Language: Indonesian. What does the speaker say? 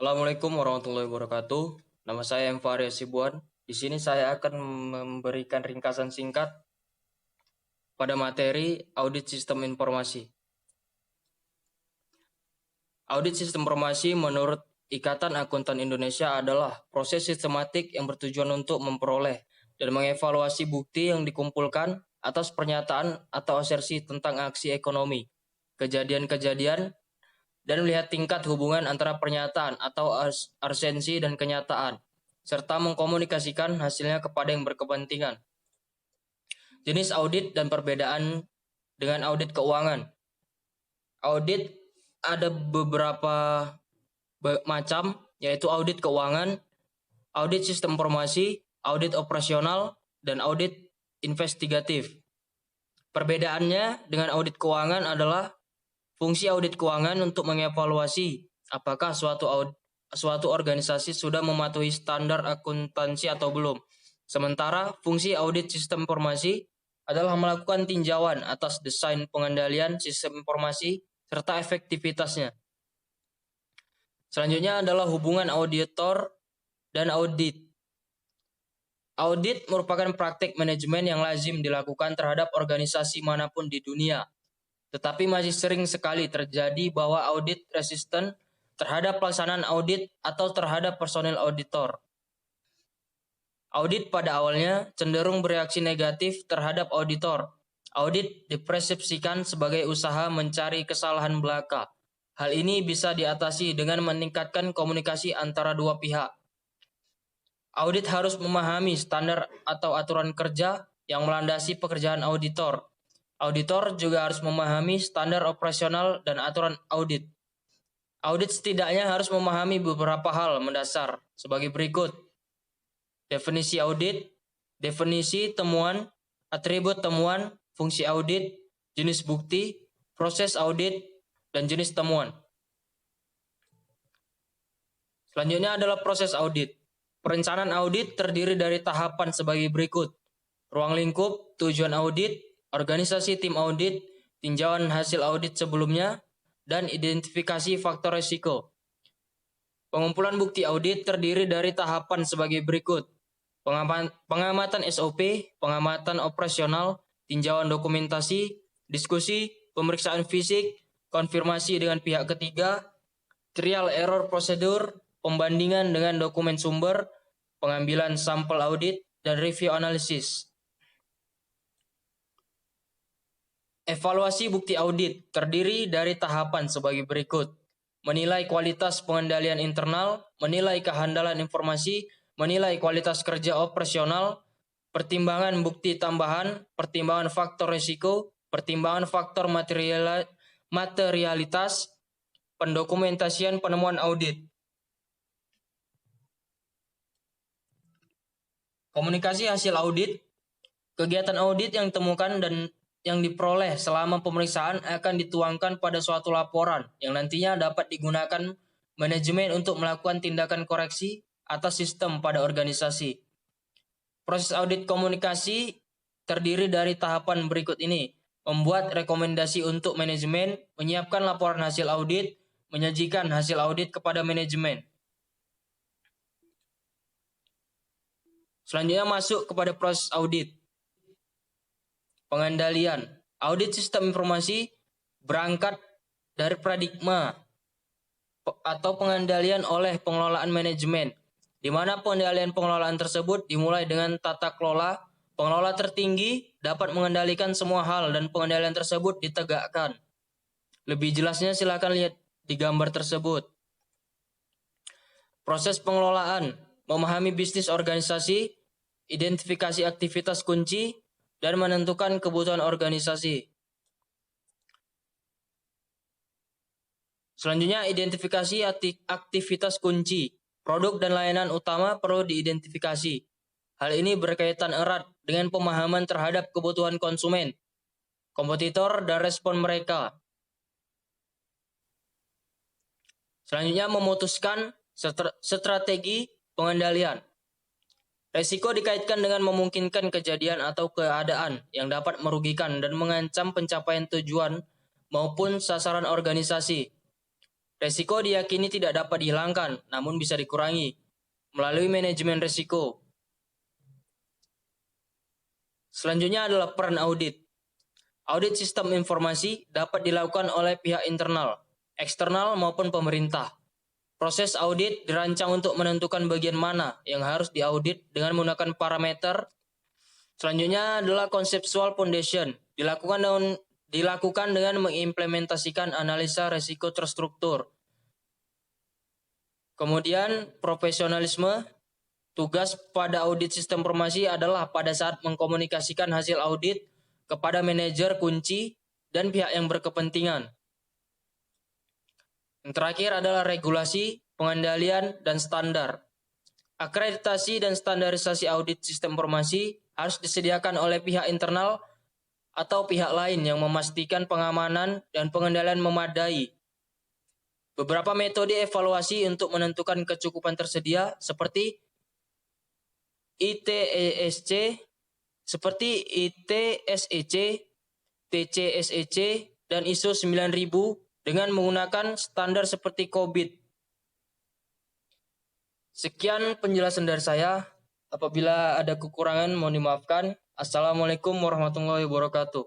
Assalamualaikum warahmatullahi wabarakatuh. Nama saya M. Faria Sibuan. Di sini saya akan memberikan ringkasan singkat pada materi audit sistem informasi. Audit sistem informasi menurut Ikatan Akuntan Indonesia adalah proses sistematik yang bertujuan untuk memperoleh dan mengevaluasi bukti yang dikumpulkan atas pernyataan atau asersi tentang aksi ekonomi, kejadian-kejadian, dan melihat tingkat hubungan antara pernyataan atau asersi dan kenyataan, serta mengkomunikasikan hasilnya kepada yang berkepentingan. Jenis audit dan perbedaan dengan audit keuangan. Audit ada beberapa macam, yaitu audit keuangan, audit sistem informasi, audit operasional, dan audit investigatif. Perbedaannya dengan audit keuangan adalah fungsi audit keuangan untuk mengevaluasi apakah suatu organisasi sudah mematuhi standar akuntansi atau belum. Sementara fungsi audit sistem informasi adalah melakukan tinjauan atas desain pengendalian sistem informasi serta efektivitasnya. Selanjutnya adalah hubungan auditor dan audit. Audit merupakan praktik manajemen yang lazim dilakukan terhadap organisasi manapun di dunia. Tetapi masih sering sekali terjadi bahwa audit resisten terhadap pelaksanaan audit atau terhadap personil auditor. Audit pada awalnya cenderung bereaksi negatif terhadap auditor. Audit dipersepsikan sebagai usaha mencari kesalahan belaka. Hal ini bisa diatasi dengan meningkatkan komunikasi antara dua pihak. Audit harus memahami standar atau aturan kerja yang melandasi pekerjaan auditor. Auditor juga harus memahami standar operasional dan aturan audit. Audit setidaknya harus memahami beberapa hal mendasar sebagai berikut. Definisi audit, definisi temuan, atribut temuan, fungsi audit, jenis bukti, proses audit, dan jenis temuan. Selanjutnya adalah proses audit. Perencanaan audit terdiri dari tahapan sebagai berikut. Ruang lingkup, tujuan audit, organisasi tim audit, tinjauan hasil audit sebelumnya, dan identifikasi faktor risiko. Pengumpulan bukti audit terdiri dari tahapan sebagai berikut. Pengamatan SOP, pengamatan operasional, tinjauan dokumentasi, diskusi, pemeriksaan fisik, konfirmasi dengan pihak ketiga, trial error prosedur, pembandingan dengan dokumen sumber, pengambilan sampel audit, dan review analisis. Evaluasi bukti audit terdiri dari tahapan sebagai berikut. Menilai kualitas pengendalian internal, menilai kehandalan informasi, menilai kualitas kerja operasional, pertimbangan bukti tambahan, pertimbangan faktor risiko, pertimbangan faktor materialitas, pendokumentasian penemuan audit. Komunikasi hasil audit. Kegiatan audit yang ditemukan dan yang diperoleh selama pemeriksaan akan dituangkan pada suatu laporan yang nantinya dapat digunakan manajemen untuk melakukan tindakan koreksi atas sistem pada organisasi. Proses audit komunikasi terdiri dari tahapan berikut ini. Membuat rekomendasi untuk manajemen, menyiapkan laporan hasil audit, menyajikan hasil audit kepada manajemen. Selanjutnya masuk kepada proses audit. Pengendalian. Audit sistem informasi berangkat dari paradigma atau pengendalian oleh pengelolaan manajemen, di mana pengelolaan tersebut dimulai dengan tata kelola. Pengelola tertinggi dapat mengendalikan semua hal dan pengendalian tersebut ditegakkan. Lebih jelasnya silakan lihat di gambar tersebut. Proses pengelolaan, memahami bisnis organisasi, identifikasi aktivitas kunci, dan menentukan kebutuhan organisasi. Selanjutnya, identifikasi aktivitas kunci. Produk dan layanan utama perlu diidentifikasi. Hal ini berkaitan erat dengan pemahaman terhadap kebutuhan konsumen, kompetitor, dan respon mereka. Selanjutnya, memutuskan strategi pengendalian. Resiko dikaitkan dengan memungkinkan kejadian atau keadaan yang dapat merugikan dan mengancam pencapaian tujuan maupun sasaran organisasi. Resiko diyakini tidak dapat dihilangkan, namun bisa dikurangi melalui manajemen resiko. Selanjutnya adalah peran audit. Audit sistem informasi dapat dilakukan oleh pihak internal, eksternal maupun pemerintah. Proses audit dirancang untuk menentukan bagian mana yang harus diaudit dengan menggunakan parameter. Selanjutnya adalah conceptual foundation. Dilakukan dengan mengimplementasikan analisa risiko terstruktur. Kemudian profesionalisme. Tugas pada audit sistem informasi adalah pada saat mengkomunikasikan hasil audit kepada manajer kunci dan pihak yang berkepentingan. Yang terakhir adalah regulasi, pengendalian, dan standar. Akreditasi dan standarisasi audit sistem informasi harus disediakan oleh pihak internal atau pihak lain yang memastikan pengamanan dan pengendalian memadai. Beberapa metode evaluasi untuk menentukan kecukupan tersedia seperti ITSEC, TCSEC, dan ISO 9000 dengan menggunakan standar seperti COBIT. Sekian penjelasan dari saya. Apabila ada kekurangan mohon dimaafkan. Assalamualaikum warahmatullahi wabarakatuh.